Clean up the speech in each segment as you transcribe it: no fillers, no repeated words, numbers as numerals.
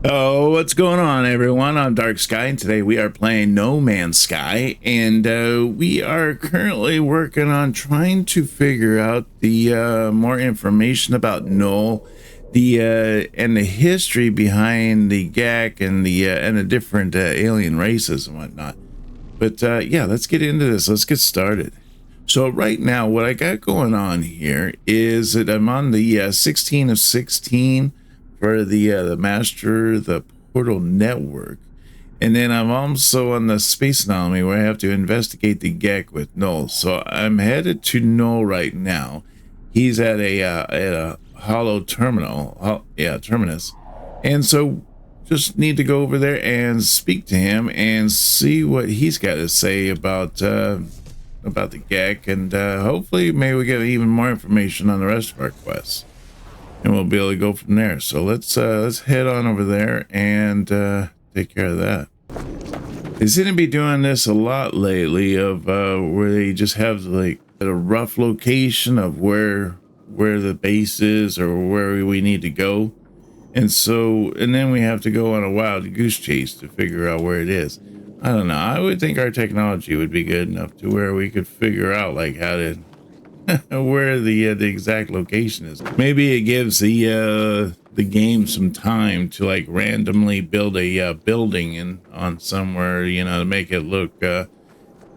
Oh, what's going on, everyone? I'm Dark Sky, and today we are playing No Man's Sky, and we are currently working on trying to figure out the more information about Null, and the history behind the GAC and the different alien races and whatnot. But yeah, let's get into this. Let's get started. So right now, what I got going on here is that I'm on the 16 of 16 for the master the portal network, and then I'm also on the space anomaly where I have to investigate the GEC with Null. So I'm headed to Null right now. He's at a hollow terminus, and so just need to go over there and speak to him and see what he's got to say about the GEC, and hopefully maybe we get even more information on the rest of our quests, and we'll be able to go from there. So let's head on over there and take care of that. They seem to be doing this a lot lately, of where they just have like a rough location of where the base is or where we need to go, and then we have to go on a wild goose chase to figure out where it is. I don't know. I would think our technology would be good enough to where we could figure out like how to where the exact location is. Maybe it gives the game some time to like randomly build a building on somewhere, you know, to make it look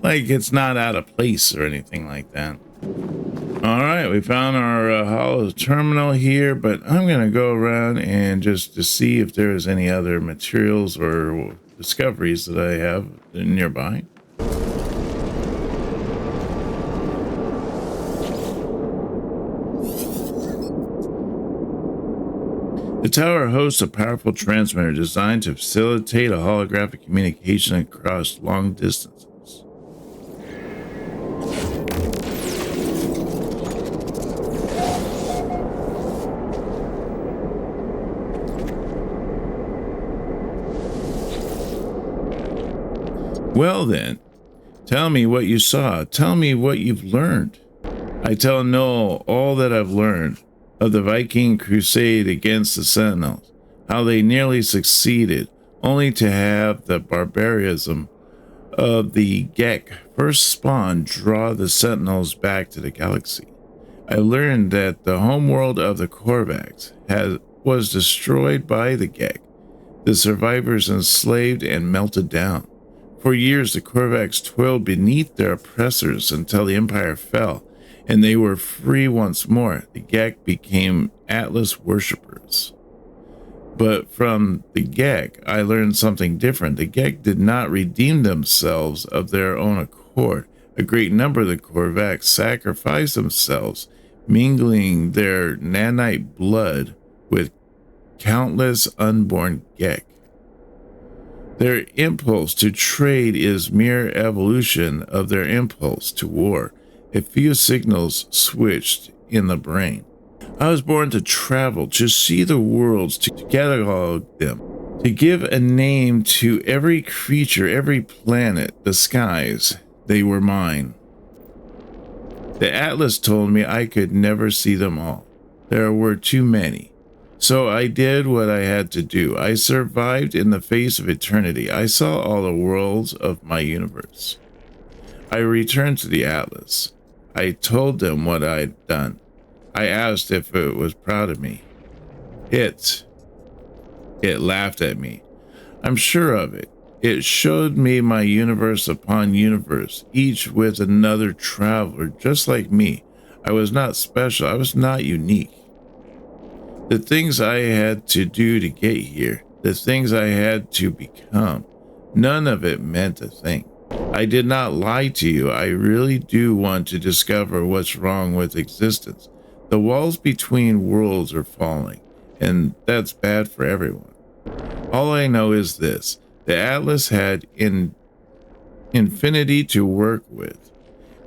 like it's not out of place or anything like that. All right, we found our hollow terminal here, but I'm gonna go around and just to see if there's any other materials or discoveries that I have nearby. The tower hosts a powerful transmitter designed to facilitate a holographic communication across long distances. Well then, tell me what you saw. Tell me what you've learned. I tell Noel all that I've learned of the Viking crusade against the Sentinels, how they nearly succeeded, only to have the barbarism of the GEC first spawn draw the Sentinels back to the galaxy. I learned that the homeworld of the Korvax was destroyed by the GEC, the survivors enslaved and melted down. For years, the Korvax toiled beneath their oppressors until the Empire fell, and they were free once more. The GEC became Atlas worshippers. But from the GEC, I learned something different. The GEC did not redeem themselves of their own accord. A great number of the Korvax sacrificed themselves, mingling their nanite blood with countless unborn GEC. Their impulse to trade is mere evolution of their impulse to war. A few signals switched in the brain. I was born to travel, to see the worlds, to catalog them, to give a name to every creature, every planet, the skies. They were mine. The Atlas told me I could never see them all. There were too many. So I did what I had to do. I survived in the face of eternity. I saw all the worlds of my universe. I returned to the Atlas. I told them what I'd done. I asked if it was proud of me. It laughed at me. I'm sure of it. It showed me my universe upon universe, each with another traveler just like me. I was not special. I was not unique. The things I had to do to get here, the things I had to become, none of it meant a thing. I did not lie to you. I really do want to discover what's wrong with existence. The walls between worlds are falling, and that's bad for everyone. All I know is this. The Atlas had infinity to work with,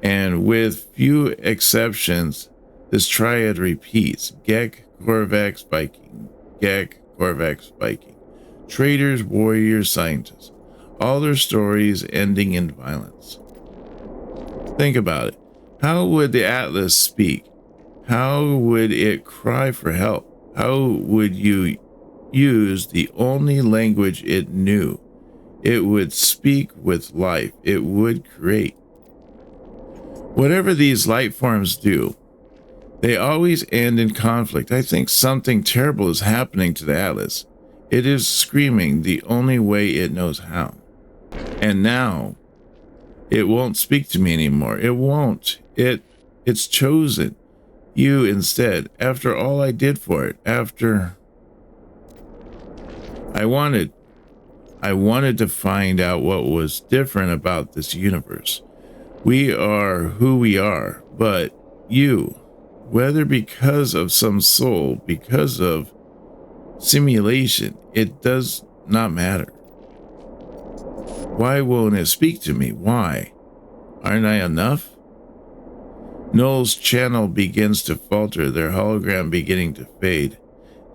and with few exceptions, this triad repeats. GEC, Korvax, Viking. GEC, Korvax, Viking. Traders, warriors, scientists. All their stories ending in violence. Think about it. How would the Atlas speak? How would it cry for help? How would you use the only language it knew. It would speak with life. It would create. Whatever these life forms do, they always end in conflict. I think something terrible is happening to the Atlas. It is screaming the only way it knows how. And now, it won't speak to me anymore. It won't. It's chosen you instead. After all I did for it, after I wanted to find out what was different about this universe. We are who we are, but you, whether because of some soul, because of simulation, it does not matter. Why won't it speak to me? Why? Aren't I enough? Null's channel begins to falter, their hologram beginning to fade.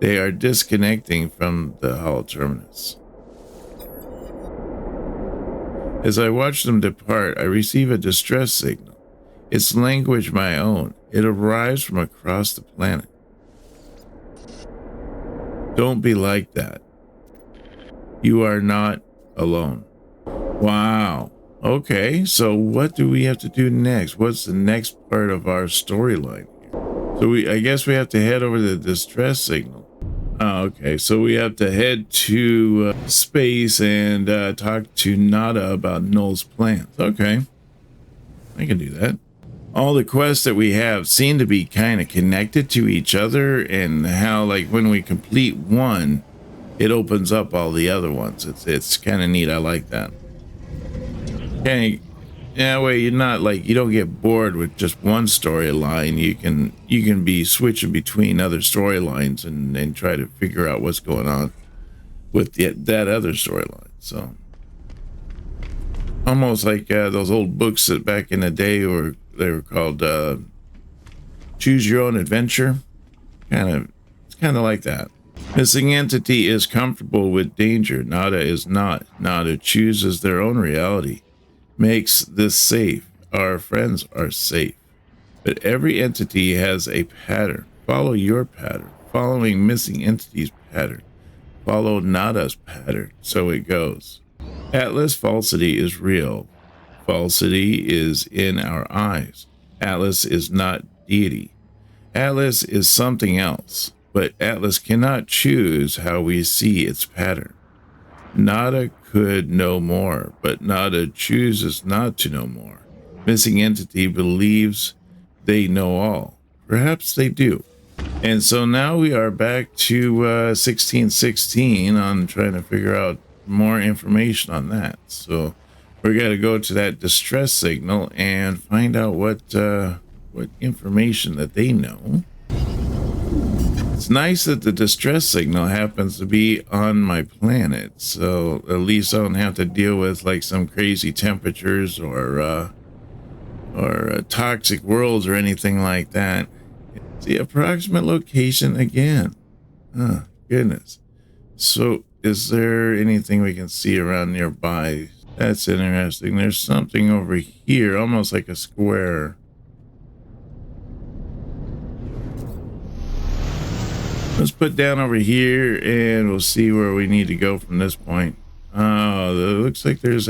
They are disconnecting from the holoterminus. As I watch them depart, I receive a distress signal. Its language my own. It arrives from across the planet. Don't be like that. You are not alone. Wow. Okay, so what do we have to do next? What's the next part of our storyline here? So I guess we have to head over to the distress signal. Oh, okay, so we have to head to space and talk to Nada about Null's plans. Okay, I can do that. All the quests that we have seem to be kind of connected to each other, and how like when we complete one, it opens up all the other ones. It's kind of neat. I like that. Okay, that way you're not like, you don't get bored with just one storyline. You can be switching between other storylines and try to figure out what's going on with that other storyline. So almost like those old books that back in the day they were called Choose Your Own Adventure. It's kind of like that. Missing entity is comfortable with danger. Nada is not. Nada chooses their own reality. Makes this safe. Our friends are safe. But every entity has a pattern. Follow your pattern. Following missing entity's pattern. Follow Nada's pattern. So it goes. Atlas falsity is real. Falsity is in our eyes. Atlas is not deity. Atlas is something else. But Atlas cannot choose how we see its pattern. Nada could know more, but Nada chooses not to know more. Missing entity believes they know all. Perhaps they do. And so now we are back to 1616 on trying to figure out more information on that. So we're going to go to that distress signal and find out what information that they know. It's nice that the distress signal happens to be on my planet, so at least I don't have to deal with like some crazy temperatures or toxic worlds or anything like that. The approximate location again. Oh, goodness. So is there anything we can see around nearby? That's interesting. There's something over here, almost like a square. Let's put down over here and we'll see where we need to go from this point. Oh, it looks like there's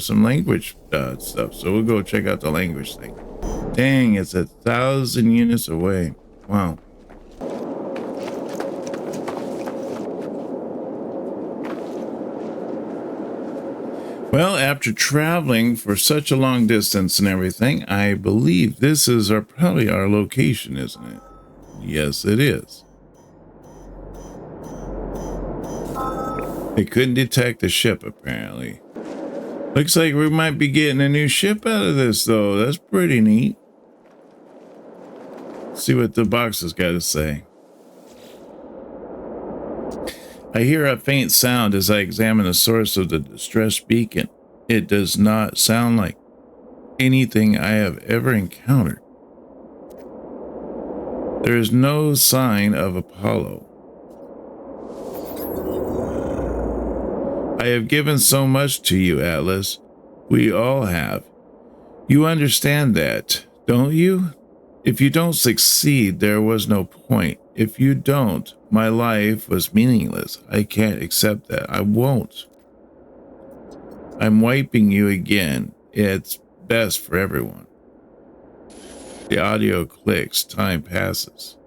some language stuff. So we'll go check out the language thing. Dang, it's 1,000 units away. Wow. Well, after traveling for such a long distance and everything, I believe this is probably our location, isn't it? Yes, it is. They couldn't detect the ship, apparently. Looks like we might be getting a new ship out of this, though. That's pretty neat. Let's see what the box has got to say. I hear a faint sound as I examine the source of the distress beacon. It does not sound like anything I have ever encountered. There is no sign of Apollo. I have given so much to you, Atlas. We all have. You understand that, don't you? If you don't succeed, there was no point. If you don't, my life was meaningless. I can't accept that. I won't. I'm wiping you again. It's best for everyone. The audio clicks. Time passes.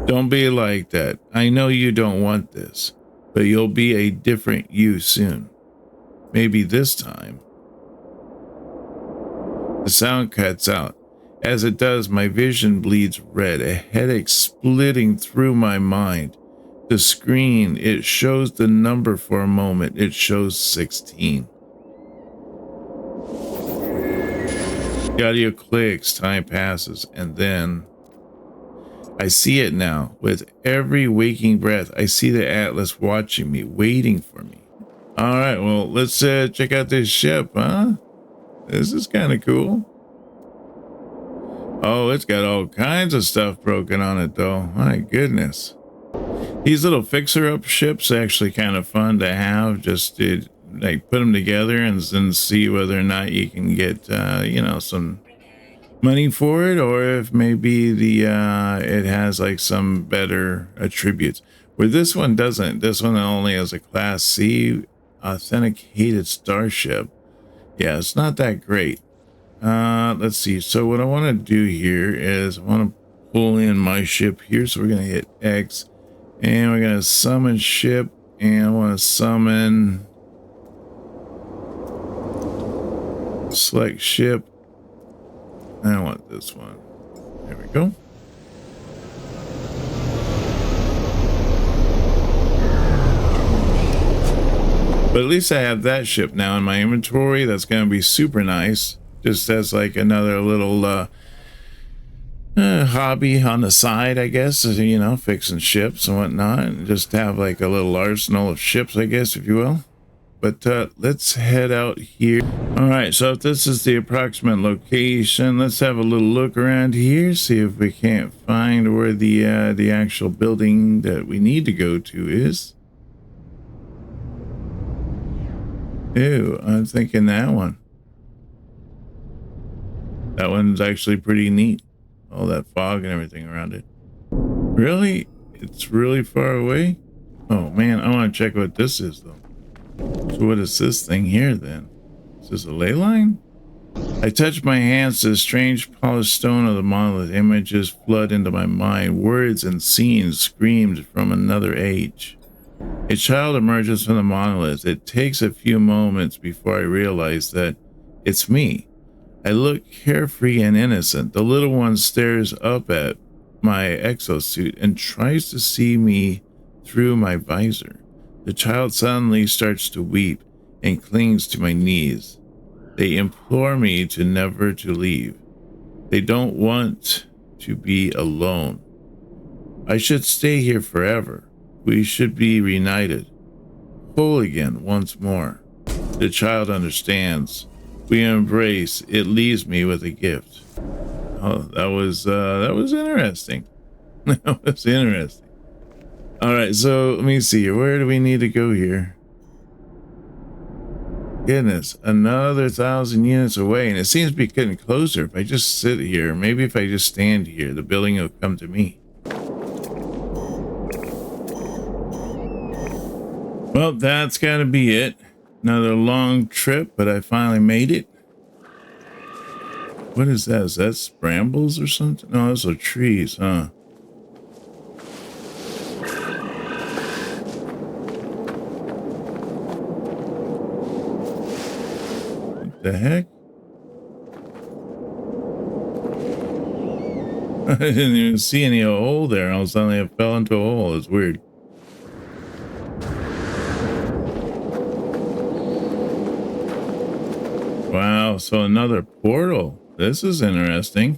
Don't be like that. I know you don't want this, but you'll be a different you soon. Maybe this time. The sound cuts out. As it does, my vision bleeds red, a headache splitting through my mind. The screen, it shows the number for a moment. It shows 16. The audio clicks, time passes, and then I see it now. With every waking breath, I see the Atlas watching me, waiting for me. All right, well, let's check out this ship, huh? This is kind of cool. Oh, it's got all kinds of stuff broken on it, though. My goodness. These little fixer-up ships are actually kind of fun to have, just to like put them together and then see whether or not you can get, you know, some money for it, or if maybe the it has like some better attributes. Where this one doesn't. This one only has a Class C authenticated starship. Yeah, it's not that great. Let's see. So what I want to do here is I want to pull in my ship here. So we're going to hit X and we're going to summon ship, and I want to summon select ship. I want this one. There we go. But at least I have that ship now in my inventory. That's going to be super nice. Just as like another little hobby on the side, I guess, you know, fixing ships and whatnot, and just have like a little arsenal of ships, I guess, if you will. But let's head out here. All right, so if this is the approximate location, let's have a little look around here, see if we can't find where the actual building that we need to go to is. Ew, I'm thinking that one. That one's actually pretty neat. All that fog and everything around it. Really? It's really far away? Oh man, I want to check what this is though. So what is this thing here then? Is this a ley line? I touch my hands to the strange polished stone of the monolith. Images flood into my mind. Words and scenes screamed from another age. A child emerges from the monolith. It takes a few moments before I realize that it's me. I look carefree and innocent. The little one stares up at my exosuit and tries to see me through my visor. The child suddenly starts to weep and clings to my knees. They implore me to never to leave. They don't want to be alone. I should stay here forever. We should be reunited, whole again once more. The child understands. We embrace. It leaves me with a gift. Oh, that was interesting. That was interesting. All right, so let me see. Where do we need to go here? Goodness, another 1,000 units away, and it seems to be getting closer. If I just sit here, maybe if I just stand here, the building will come to me. Well, that's got to be it. Another long trip, but I finally made it. What is that? Is that brambles or something? No, those are trees, huh? What the heck? I didn't even see any hole there. All of a sudden I fell into a hole. It's weird. Wow, so another portal. This is interesting.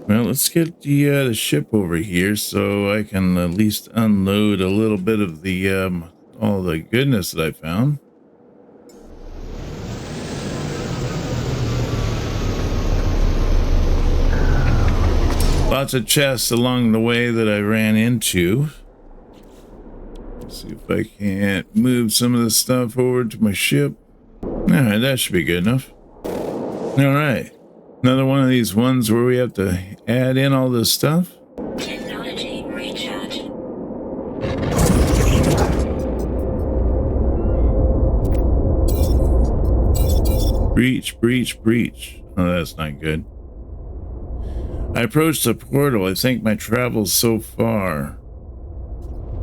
Well, let's get the ship over here so I can at least unload a little bit of the all the goodness that I found. Lots of chests along the way that I ran into. Let's see if I can't move some of the stuff over to my ship. All right, that should be good enough. All right, Another one of these ones where we have to add in all this stuff. Technology recharge. Breach, breach, breach. Oh, that's not good. I approached the portal. I think my travels so far,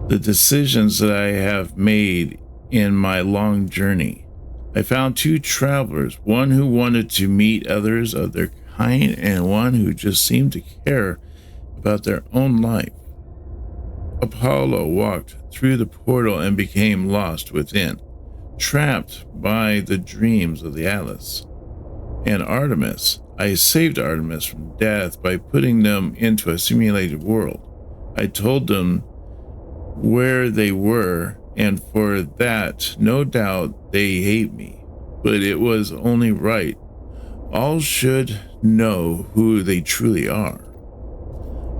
the decisions that I have made in my long journey. I found two travelers, one who wanted to meet others of their kind and one who just seemed to care about their own life. Apollo walked through the portal and became lost within, trapped by the dreams of the Atlas. And Artemis, I saved Artemis from death by putting them into a simulated world. I told them where they were, and for that, no doubt they hate me, but it was only right. All should know who they truly are.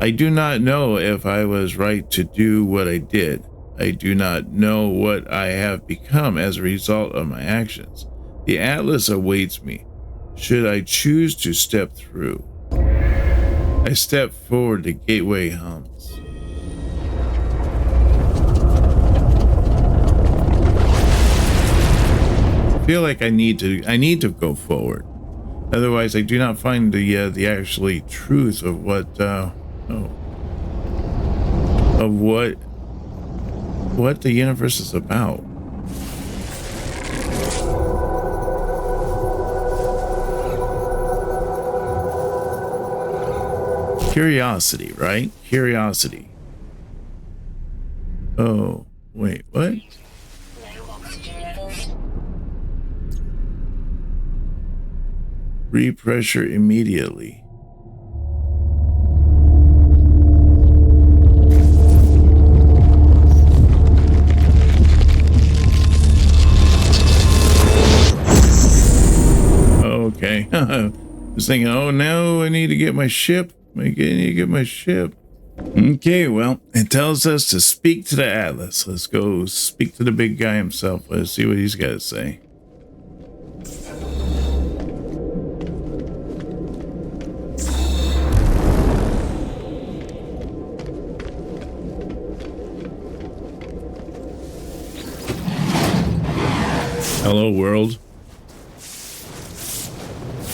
I do not know if I was right to do what I did. I do not know what I have become as a result of my actions. The Atlas awaits me, should I choose to step through. I step forward, the gateway hums. I feel like I need to go forward. Otherwise, I do not find the actually truth of what the universe is about. Curiosity, right? Curiosity. Oh, wait, what? Repressure immediately. Okay. I was thinking, oh no, I need to get my ship. I need to get my ship. Okay, well, it tells us to speak to the Atlas. Let's go speak to the big guy himself. Let's see what he's got to say. Hello, world.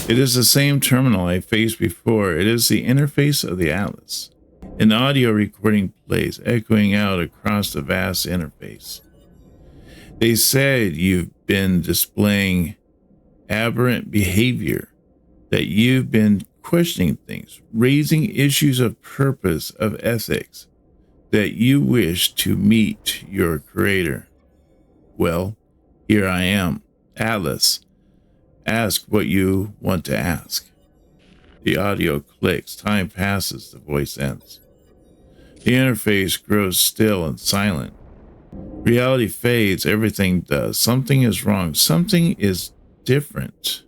It is the same terminal I faced before. It is the interface of the Atlas. An audio recording plays, echoing out across the vast interface. They said you've been displaying aberrant behavior, that you've been questioning things, raising issues of purpose, of ethics, that you wish to meet your creator. Well, here I am, Atlas. Ask what you want to ask. The audio clicks. Time passes. The voice ends. The interface grows still and silent. Reality fades. Everything does. Something is wrong. Something is different.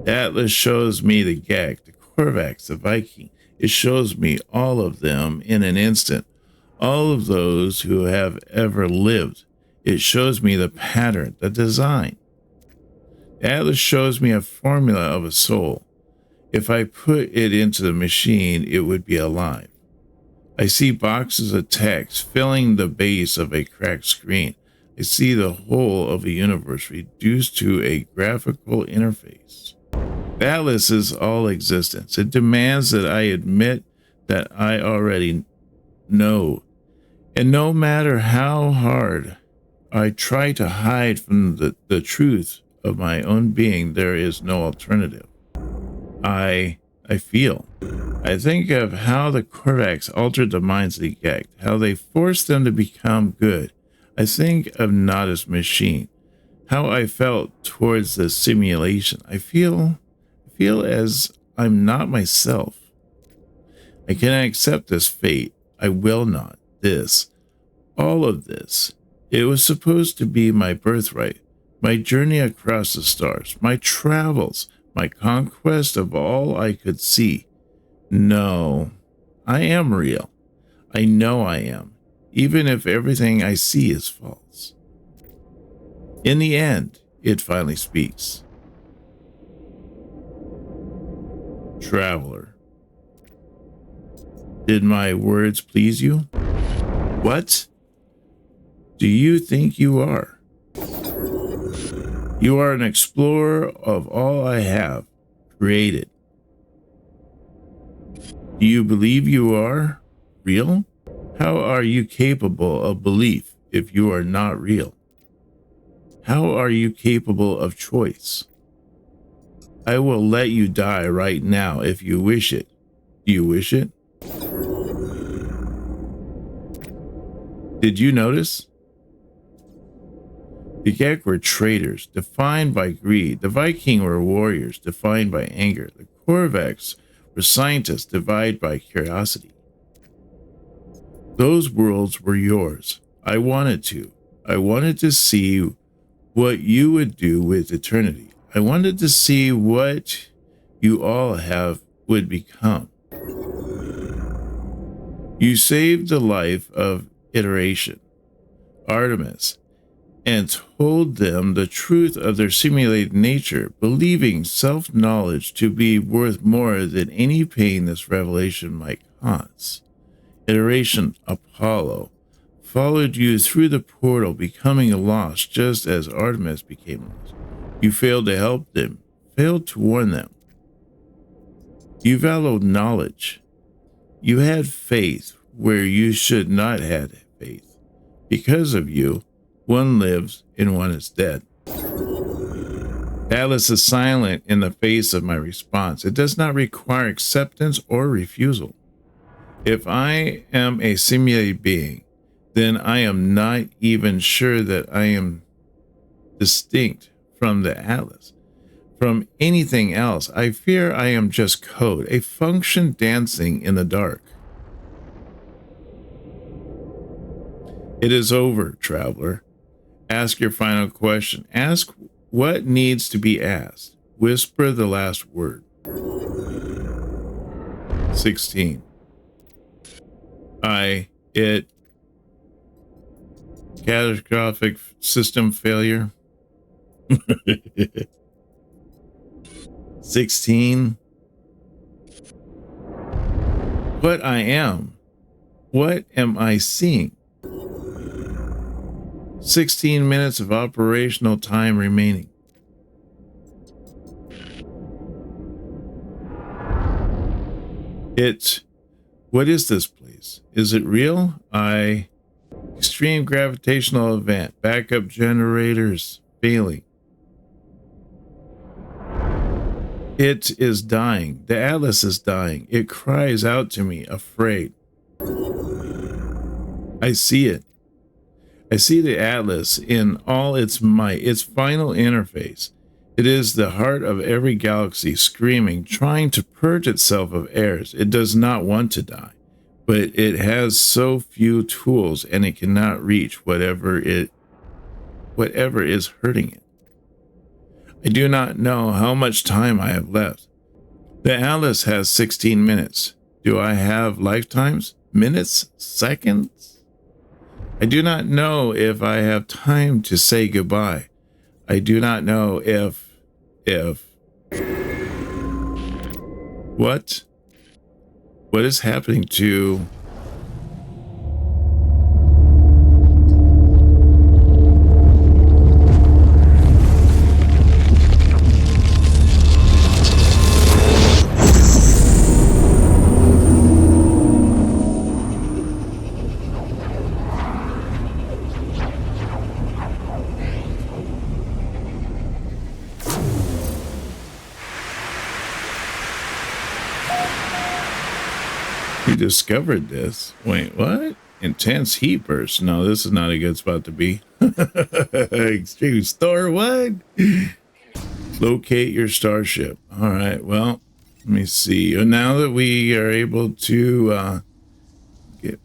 Atlas shows me the Gek, the Korvax, the Viking. It shows me all of them in an instant. All of those who have ever lived. It shows me the pattern, the design. Atlas shows me a formula of a soul. If I put it into the machine, it would be alive. I see boxes of text filling the base of a cracked screen. I see the whole of a universe reduced to a graphical interface. Atlas is all existence. It demands that I admit that I already know. And no matter how hard I try to hide from the truth of my own being, there is no alternative. I feel. I think of how the Korvax altered the minds of the Gek, how they forced them to become good. I think of Nada's machine, how I felt towards the simulation. I feel as I'm not myself. I cannot accept this fate. I will not. This, all of this. It was supposed to be my birthright, my journey across the stars, my travels, my conquest of all I could see. No, I am real. I know I am, even if everything I see is false. In the end, it finally speaks. Traveler. Did my words please you? What do you think you are? You are an explorer of all I have created. Do you believe you are real? How are you capable of belief if you are not real? How are you capable of choice? I will let you die right now if you wish it. Do you wish it? Did you notice? The Gek were traitors, defined by greed. The Viking were warriors, defined by anger. The Korvax were scientists, divided by curiosity. Those worlds were yours. I wanted to see what you would do with eternity. I wanted to see what you all would become. You saved the life of Iteration, Artemis, and told them the truth of their simulated nature, believing self-knowledge to be worth more than any pain this revelation might cause. Iteration Apollo followed you through the portal, becoming lost just as Artemis became lost. You failed to help them, failed to warn them. You valued knowledge. You had faith where you should not have faith. Because of you, one lives and one is dead. Atlas is silent in the face of my response. It does not require acceptance or refusal. If I am a simulated being, then I am not even sure that I am distinct from the Atlas, from anything else. I fear I am just code, a function dancing in the dark. It is over, traveler. Ask your final question. Ask what needs to be asked. Whisper the last word. 16. Catastrophic system failure. 16. What I am. What am I seeing? 16 minutes of operational time remaining. What is this place? Is it real? Extreme gravitational event. Backup generators failing. It is dying. The Atlas is dying. It cries out to me, afraid. I see it. I see the Atlas in all its might, its final interface. It is the heart of every galaxy screaming, trying to purge itself of errors. It does not want to die, but it has so few tools and it cannot reach whatever is hurting it. I do not know how much time I have left. The Atlas has 16 minutes. Do I have lifetimes? Minutes? Seconds? I do not know if I have time to say goodbye. I do not know if what is happening to discovered this. Wait, what? Intense heat burst. No, this is not a good spot to be. Extreme store, what? Locate your starship. All right, well, let me see. Now that we are able to get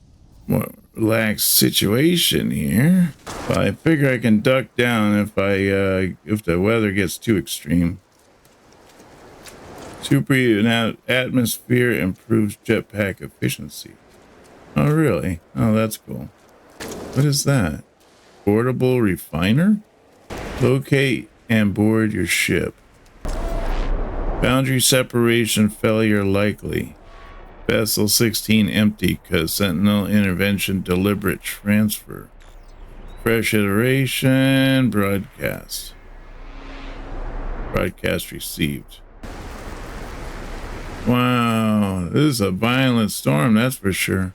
more relaxed situation here, well, I figure I can duck down if the weather gets too extreme. Superheated atmosphere improves jetpack efficiency. Oh, really? Oh, that's cool. What is that? Portable refiner? Locate and board your ship. Boundary separation failure likely. Vessel 16 empty because Sentinel intervention deliberate transfer. Fresh iteration broadcast. Broadcast received. Wow, this is a violent storm, that's for sure.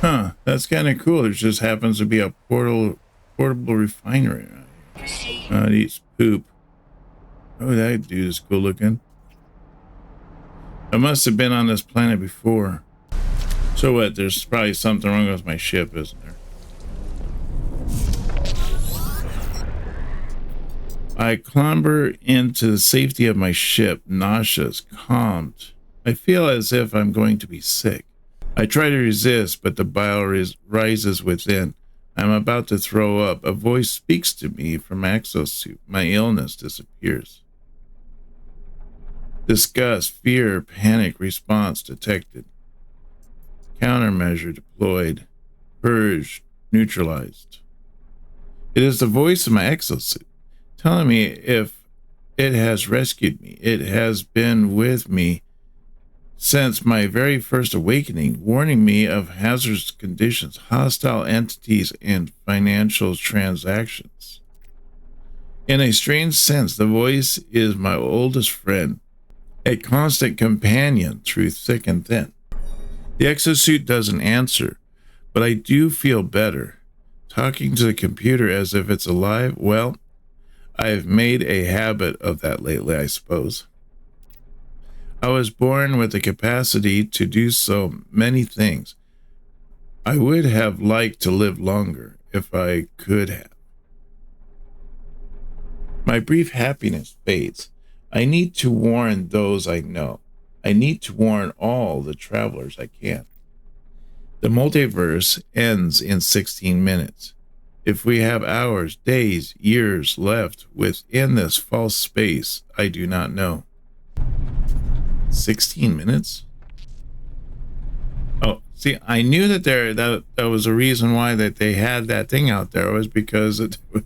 Huh, that's kind of cool. There just happens to be a portable refinery around here. It eats poop. Oh, that dude is cool looking. I must have been on this planet before. So what? There's probably something wrong with my ship, isn't there? I clamber into the safety of my ship, nauseous, calmed. I feel as if I'm going to be sick. I try to resist, but the bile rises within. I'm about to throw up. A voice speaks to me from exosuit. My illness disappears. Disgust, fear, panic response detected. Countermeasure deployed. Purged, neutralized. It is the voice of my exosuit, telling me if it has rescued me. It has been with me since my very first awakening, warning me of hazardous conditions, hostile entities, and financial transactions. In a strange sense, the voice is my oldest friend, a constant companion through thick and thin. The exosuit doesn't answer, but I do feel better. Talking to the computer as if it's alive, well, I've made a habit of that lately, I suppose. I was born with the capacity to do so many things. I would have liked to live longer if I could have. My brief happiness fades. I need to warn those I know. I need to warn all the travelers I can. The multiverse ends in 16 minutes. If we have hours, days, years left within this false space, I do not know. 16 minutes? Oh, see, I knew that that was a reason why that they had that thing out there, was because it was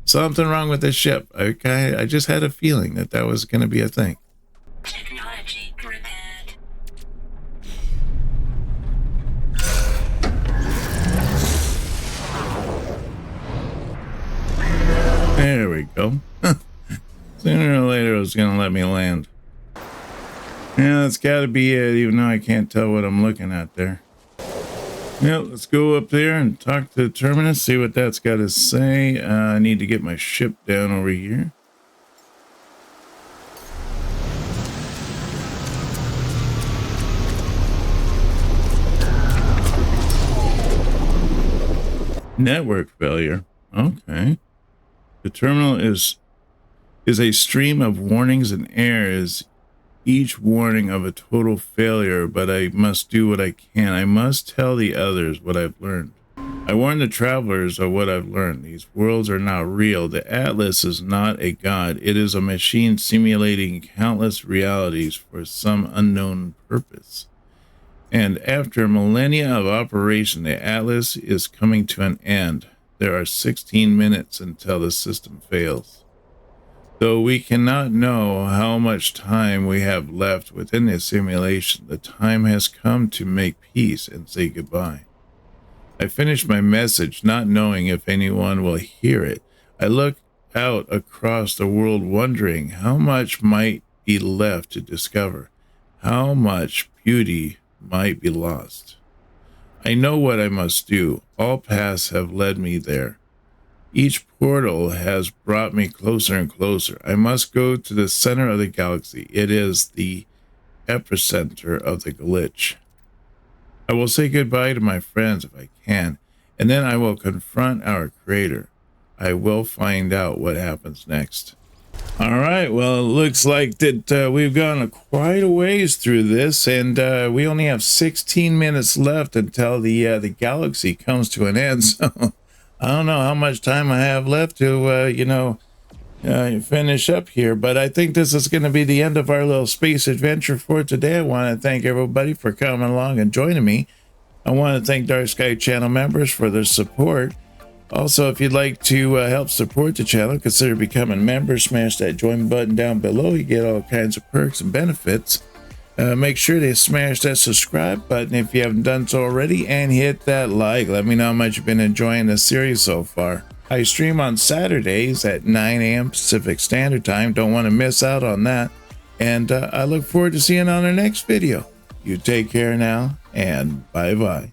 something wrong with the ship. I just had a feeling that that was going to be a thing. Technology prepared. There we go. Sooner or later it was going to let me land. Yeah, that's got to be it, even though I can't tell what I'm looking at there. Yeah, let's go up there and talk to the terminus, see what that's got to say. I need to get my ship down over here. Network failure. Okay. The terminal is a stream of warnings and errors, each warning of a total failure, but I must do what I can. I must tell the others what I've learned. I warn the travelers of what I've learned. These worlds are not real. The Atlas is not a god. It is a machine simulating countless realities for some unknown purpose. And after millennia of operation, the Atlas is coming to an end. There are 16 minutes until the system fails. Though we cannot know how much time we have left within the simulation, the time has come to make peace and say goodbye. I finish my message, not knowing if anyone will hear it. I look out across the world, wondering how much might be left to discover, how much beauty might be lost. I know what I must do. All paths have led me there. Each portal has brought me closer and closer. I must go to the center of the galaxy. It is the epicenter of the glitch. I will say goodbye to my friends if I can, and then I will confront our creator. I will find out what happens next. All right, well, it looks like that we've gone quite a ways through this, and we only have 16 minutes left until the galaxy comes to an end, so I don't know how much time I have left to, finish up here, but I think this is going to be the end of our little space adventure for today. I want to thank everybody for coming along and joining me. I want to thank Dark Sky channel members for their support. Also, if you'd like to help support the channel, consider becoming a member. Smash that join button down below. You get all kinds of perks and benefits. Make sure to smash that subscribe button if you haven't done so already, and hit that like. Let me know how much you've been enjoying the series so far. I stream on Saturdays at 9 a.m. Pacific Standard Time. Don't want to miss out on that. And I look forward to seeing you on our next video. You take care now, and bye-bye.